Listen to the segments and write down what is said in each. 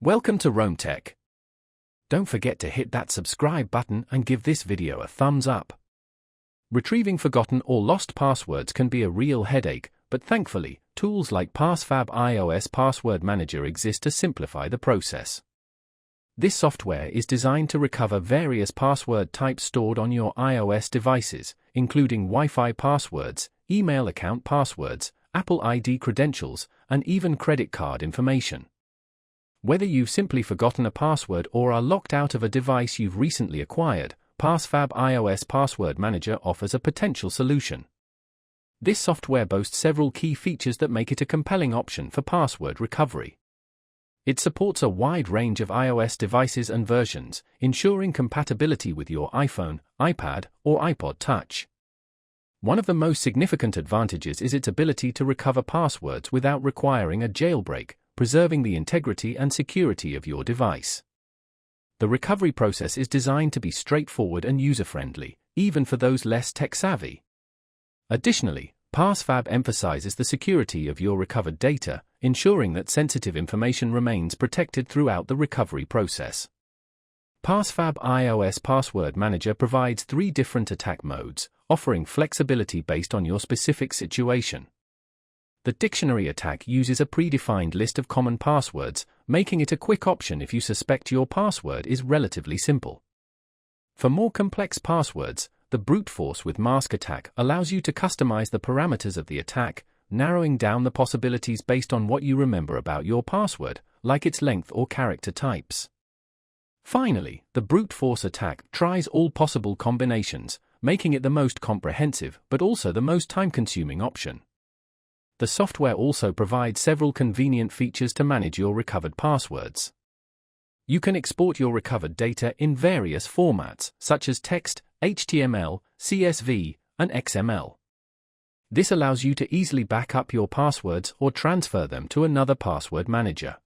Welcome to Rome Tech. Don't forget to hit that subscribe button and give this video a thumbs up. Retrieving forgotten or lost passwords can be a real headache, but thankfully, tools like PassFab iOS Password Manager exist to simplify the process. This software is designed to recover various password types stored on your iOS devices, including Wi-Fi passwords, email account passwords, Apple ID credentials, and even credit card information. Whether you've simply forgotten a password or are locked out of a device you've recently acquired, PassFab iOS Password Manager offers a potential solution. This software boasts several key features that make it a compelling option for password recovery. It supports a wide range of iOS devices and versions, ensuring compatibility with your iPhone, iPad, or iPod Touch. One of the most significant advantages is its ability to recover passwords without requiring a jailbreak, preserving the integrity and security of your device. The recovery process is designed to be straightforward and user-friendly, even for those less tech-savvy. Additionally, PassFab emphasizes the security of your recovered data, ensuring that sensitive information remains protected throughout the recovery process. PassFab iOS Password Manager provides 3 different attack modes, offering flexibility based on your specific situation. The dictionary attack uses a predefined list of common passwords, making it a quick option if you suspect your password is relatively simple. For more complex passwords, the brute force with mask attack allows you to customize the parameters of the attack, narrowing down the possibilities based on what you remember about your password, like its length or character types. Finally, the brute force attack tries all possible combinations, making it the most comprehensive but also the most time-consuming option. The software also provides several convenient features to manage your recovered passwords. You can export your recovered data in various formats, such as text, HTML, CSV, and XML. This allows you to easily back up your passwords or transfer them to another password manager.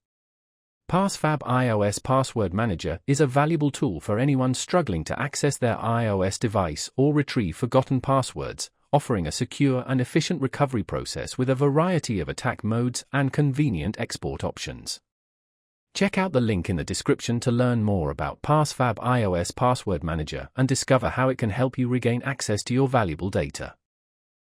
PassFab iOS Password Manager is a valuable tool for anyone struggling to access their iOS device or retrieve forgotten passwords, offering a secure and efficient recovery process with a variety of attack modes and convenient export options. Check out the link in the description to learn more about PassFab iOS Password Manager and discover how it can help you regain access to your valuable data.